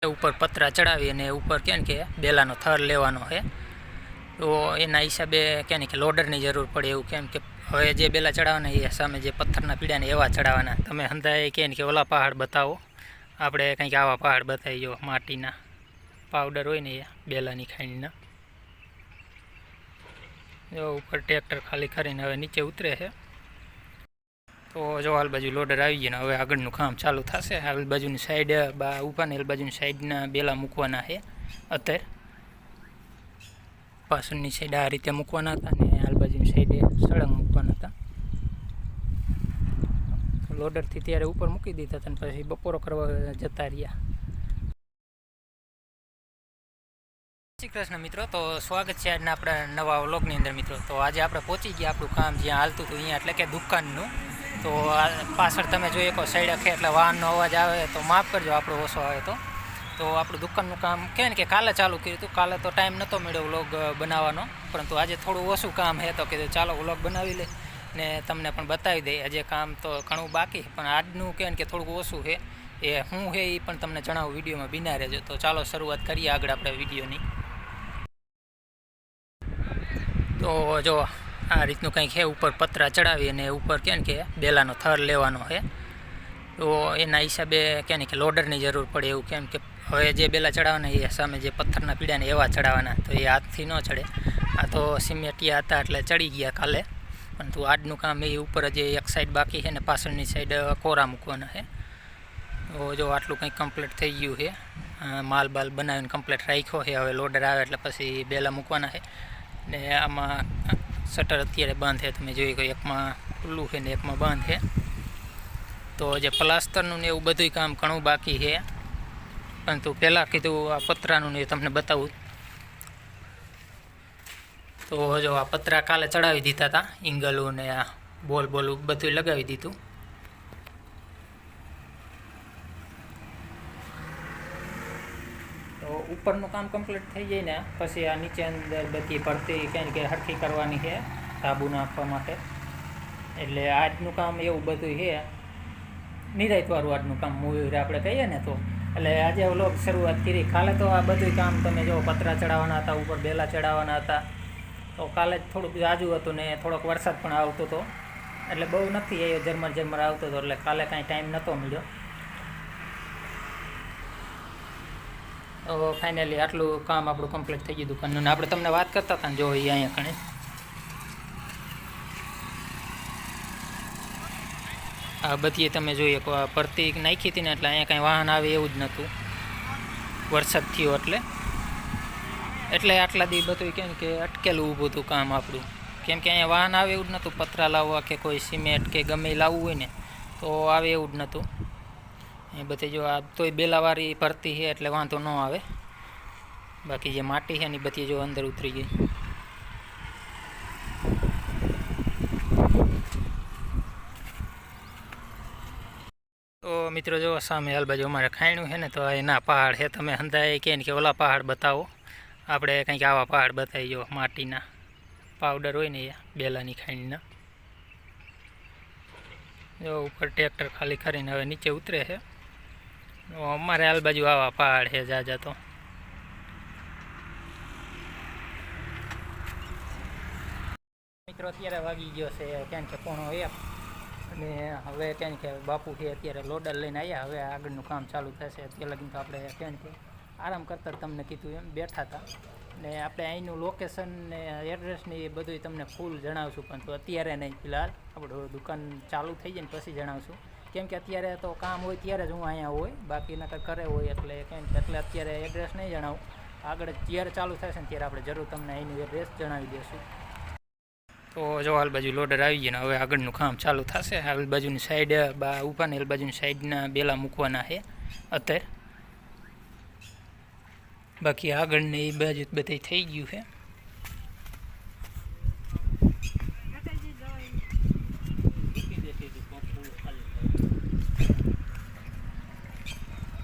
ऊपर पतरा चढ़ावी ने ऊपर क्या कि बेलानो थर लेवानो है। तो एना हिसाबे क्या कि लोडरनी जरूर पड़े एवं केम के हवे जे बेला चढ़ावाना ए सामे जे पत्थरना पीड़ा ने एवा चढ़ावाना। तमे हंधाए के ओला पहाड़ बतावो, आपणे कंईक आवा पहाड़ बतावी जो माटीना पाउडर होय ने बेलानी खांडना। जो ऊपर ट्रेक्टर खाली करीने हवे नीचे उतरे है। तो जो आल बाजू लोडर आई गया, हवे आगळनुं काम चालू थशे। आल बाजूनी साइड ऊपर आल बाजूनी साइडना बेला मूकवाना है। अत्यारे पाछळनी साइड आ रीते मूकवाना हता ने आल बाजूनी साइडे सळंग मूकवाना हता। लोडर थी त्यारे ऊपर मूकी दीधा हता ने पछी बपोरो करवा जता रह्या। श्री कृष्ण मित्रों, तो स्वागत है आज अपना नवा व्लॉगनी अंदर। मित्रों, तो आज आप पहुंची गया आपणुं काम ज्यां हालतुं हतुं अहींया एटले के दुकाननुं। तो पाछळ तमे जोई शको साइड अखे एटले वाहननो अवाज आवे तो माफ करजो, आपणो ओछो आवे तो आपणुं दुकाननुं काम कहेने के काले चालू कर्युं हतुं। काले तो टाइम नहोतो मळ्यो व्लॉग बनाववानो, परंतु आज थोडुं ओछुं काम है तो कीधुं चालो व्लॉग बनावी ले ने तमने पण बतावी दे। अजे काम तो घणुं बाकी, पण आजनुं कहेने के थोडुं ओछुं है ए शुं है ए पण तमने जणावुं। विडियोमां बिना रहेजो। तो चालो शरूआत करीए आगळ आपणे विडियोनी। तो जो आ रीतनु कंईक है, ऊपर पतरा चढ़ावी ने ऊपर क्या कि बेलानो थर लेवानो है। तो एना हिसाबे क्या कि लोडरनी जरूर पड़े एवं केम के हवे जे बेला चढ़ावाना ए सामे जे पत्थरना पीड़ा ने एवा चढ़ावाना। तो ए हाथथी न चढ़े। आ तो सीमेटिया हता एटले चढ़ी गया काले, परंतु आजनुं काम ए ऊपर जे एक साइड बाकी है ने पाछळनी साइड कोरा मूकवाना है। तो जो आटलुं कंईक कम्प्लीट थई गयुं है। माल बाल बनावीने कम्प्लीट राख्यो है। हवे लोडर आवे एटले पछी बेला मूकवाना है। ने आमा शटर अत्यारे बंध है, तमे जोई एक में खुल्लू है ने एक में बंध है। तो जे प्लास्टरनुं ने एवुं बधुंय काम घणुं बाकी है, परंतु पहला कीधुं आ पतरानुं ने तमने बतावुं। तो जो आ पतरा काले चढ़ावी दीधा था, इंगलू ने आ बोल बोल बधुंय लगावी दीधुं। तो उपरनुं काम कम्प्लीट थई जाए ने पछी आ नीचे अंदर बधी भरती कहीं के हरखी करवानी है साबु नाखवा माटे। एटले आजनुं काम एवुं बधुं है, निरायतवाळुं आजनुं काम मूवी आपणे कहीए ने। तो एटले आजे व्लॉग शरूआत करी। काले तो आ बधुंय काम तमे जो पतरा चढ़ाववाना हता, ऊपर बेला चढ़ाववाना हता। तो काले थोड़ुंक जाजू हतुं ने थोड़ोक वरसाद पण आवतो तो, एटले बहु नथी आव्यो, झरमर झरमर आवतो तो, एटले काले कांई टाइम नहोतो मळ्यो। तो फाइनली आटलू काम आपणुं कम्प्लीट थई गयुं दुकाननुं। ने आपणे तमने वात करता हता जो अहीं अहींया कणे आ बधीए तमे जोई शको आ परती नाखी हती ने एटले अहींया कांई वाहन आवे एवुं ज नहोतुं। वरसाद थयो एटले आटला दी बधुंय केम के अटकेલું ઊભું હતું काम આપણું, केम के अहींया वाहन आवे एवुं ज नहोतुं। पतरा लाववा के कोई सीमेंट के गमे लावવું હોય ને તો આવે એવું જ નહોતું। એ બધે જો આ તોય બેલાવાળી ભરતી છે એટલે વાંધો ન આવે। બાકી જે માટી છે ને બધી જો અંદર ઉતરી ગઈ। तो मित्रों जो सामे हाल बाजू अमारे खायणुं है ने, तो एना पहाड़ है। तमे हंधाए के ओला पहाड़ बतावो, आपणे कंईक आवा पहाड़ बतावी जो माटीना पाउडर होय ने बेलानी खांडना। जो ऊपर ट्रेक्टर खाली करीने हवे नीचे उतरे है। तो अमारे हाल बाजू आवा पहाड़ है जाजा। तो मित्रों अत्यारे वागी गयो छे केम के 1:30 અને હવે કેમ કે બાપુ છે અત્યારે લોડર લઈને આવ્યા। હવે આગળનું કામ ચાલુ થશે। અત્યાર લગીને તો આપણે કેમ કે આરામ કરતા તમને કીધું એમ બેઠા હતા ને આપણે અહીંનું લોકેશન ને એડ્રેસ ને એ બધું તમને ફૂલ જણાવશું, પણ તો અત્યારે નહીં, ફિલહાલ આપણું દુકાન ચાલુ થઈ જાય ને પછી જણાવશું। કેમ કે અત્યારે તો કામ હોય ત્યારે જ હું અહીંયા હોય, બાકી નકર કરે હોય એટલે કેમ કે એટલે અત્યારે એડ્રેસ નહીં જણાવું। આગળ જ્યારે ચાલુ થશે ને ત્યારે આપણે જરૂર તમને અહીંનું એડ્રેસ જણાવી દઈશું। तो जो हाल बाजू लोडर आई गया, हवे आगळनुं काम चालू थशे। हाल बाजूनी साइड ऊपर हाल बाजूनी साइडना बेला मूकवाना है अत्यारे। बाकी आगळनी ए बाजू बधुंय थई गयुं है।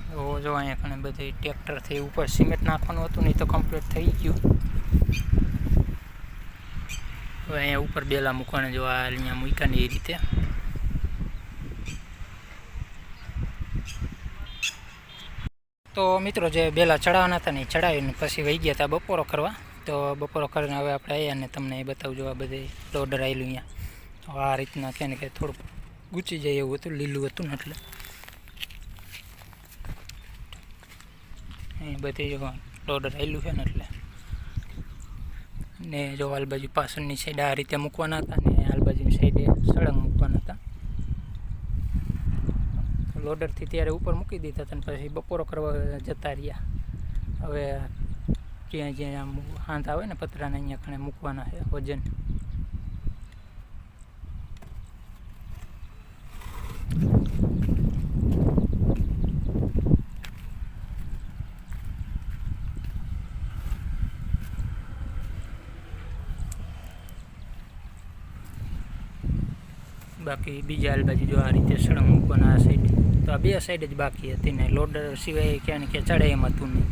तो जो अहींया कणे बधुंय ट्रेक्टर थी ऊपर सीमेंट नाखवानुं हतुं ने तो कम्प्लीट थई गयुं। હવે અહીંયા ઉપર બેલા મૂકવાના જો આ અહીંયા મૂક્યા ને એ રીતે। તો મિત્રો જે બેલા ચડાવવાના હતા ને એ ચડાવીને પછી વહી ગયા હતા બપોરો કરવા. તો બપોરો કરીને હવે આપણે આવ્યા ને તમને એ બતાવજો આ બધી લોડર આવેલું અહીંયા. તો આ રીતના કે ને કે થોડુંક ગૂંચી જાય એવું હતું, લીલું હતું ને એટલે એ બધી જો લોડર આવેલું છે ને એટલે. ને જો હાલ બાજુ પાછળની સાઈડ આ રીતે મૂકવાના હતા ને હાલ બાજુની સાઈડે સળંગ મૂકવાના હતા. લોડરથી ત્યારે ઉપર મૂકી દીધા હતા અને પછી બપોરો કરવા જતા રહ્યા. હવે જ્યાં જ્યાં આમ હાંધા હોય ને પતરાને અહીંયા કણે મૂકવાના છે વજન. બાકી બીજા હાલ બાજુ જો આ રીતે સળંગ મૂકવાના આ સાઈડ. તો આ બે સાઈડ જ બાકી હતી ને લોડર સિવાય ક્યાં ને ક્યાં ચડે એમ હતું નહીં.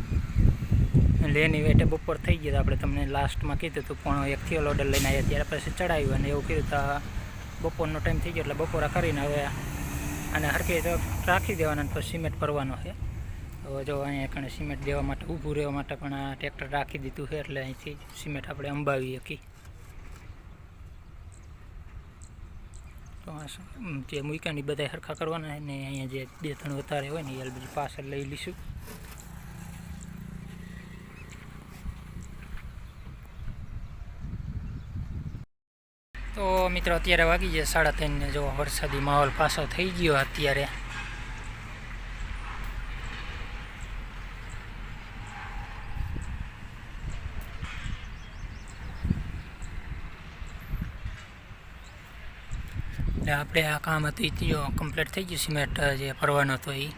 એટલે એની વેટે બપોર થઈ ગયા. આપણે તમને લાસ્ટમાં કીધું હતું પણ એકથી લોડર લઈને આવ્યા ત્યારે પછી ચડાવ્યું અને એવું કીધું તો બપોરનો ટાઈમ થઈ ગયો એટલે બપોરા કરીને હવે આને હરખી રાખી દેવાના પછી સિમેન્ટ ભરવાનો છે. તો જો અહીંયા કણે સિમેન્ટ દેવા માટે ઊભું રહેવા માટે પણ આ ટ્રેક્ટર રાખી દીધું છે એટલે અહીંથી સિમેન્ટ આપણે અંબાવી શકીએ. તો જે મૂકાની બધા સરખા કરવાના ને અહીંયા જે 2-3 વધારે હોય ને એ બધું પાછળ લઈ લઈશું. તો મિત્રો અત્યારે વાગી જાય 3:30 ને જો વરસાદી માહોલ પાછો થઈ ગયો અત્યારે. આપણે આ કામ હતું એ જો કમ્પ્લીટ થઈ ગયું. સિમેન્ટ જે ભરવાનો હતો એ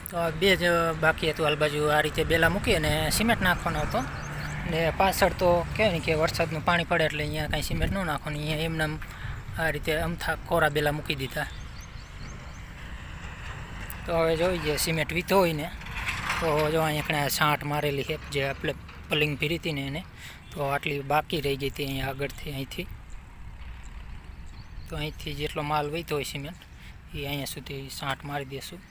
તો બે જ બાકી હતું. હાલ બાજુ આ રીતે બેલા મૂકી અને સિમેન્ટ નાખવાનો હતો ને પાછળ તો કહેવાય ને કે વરસાદનું પાણી પડે એટલે અહીંયા કાંઈ સિમેન્ટ ન નાખવાનું. અહીંયા એમને આ રીતે અમથા કોરા બેલા મૂકી દીધા. તો હવે જોઈ જાય સિમેન્ટ વીતો હોય ને તો જો અહીંયા કણે છાંટ મારેલી છે જે આપણે પલિંગ ભીરી હતી ને એને. તો આટલી બાકી રહી ગઈ હતી અહીંયા આગળથી અહીંથી. તો અહીંથી જેટલો માલ વહીતો હોય સિમેન્ટ એ અહીંયા સુધી છાંટ મારી દઈશું.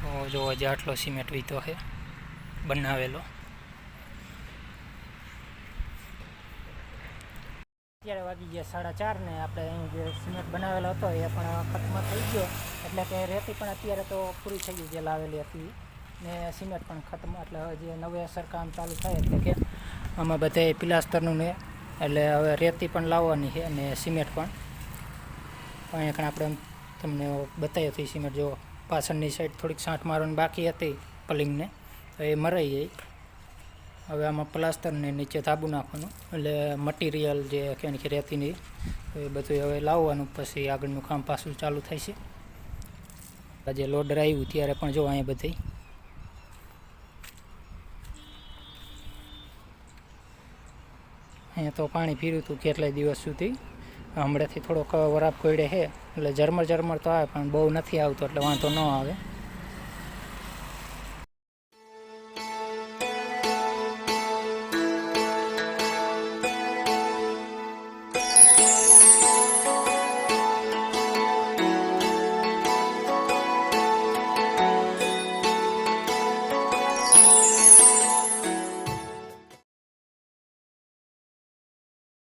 તો જો હજી આટલો સિમેન્ટ વીતો છે બનાવેલો. અત્યારે વાગી ગયા 4:30 ને આપણે અહીં જે સિમેન્ટ બનાવેલો હતો એ પણ ખતમ થઈ ગયો. એટલે કે રેતી પણ અત્યારે તો પૂરી થઈ ગઈ જે લાવેલી હતી ને સિમેન્ટ પણ ખતમ. એટલે હવે જે નવેસર કામ ચાલુ થાય એટલે કે આમાં બધે પ્લાસ્ટરનું ને એટલે હવે રેતી પણ લાવવાની છે અને સિમેન્ટ પણ. અહીંયા કણ આપણે તમને બતાવ્યું હતું સિમેન્ટ જો પાછળની સાઈડ થોડીક છાંટ મારવાની બાકી હતી પલિંગને તો એ મરાઈ જાય. હવે આમાં પ્લાસ્ટરને નીચે ધાબુ નાખવાનું એટલે મટીરિયલ જે કહેવાય કે રેતીની એ બધું હવે લાવવાનું પછી આગળનું કામ પાછું ચાલુ થાય છે. જે લોડર આવ્યું ત્યારે પણ જો અહીંયા બધી અહીંયા તો પાણી પીર્યું હતું કેટલાય દિવસ સુધી. હમણાંથી થોડોક વરાપ કોયડે છે એટલે ઝરમર તો આવે પણ બહુ નથી આવતો એટલે વાંધો ન આવે.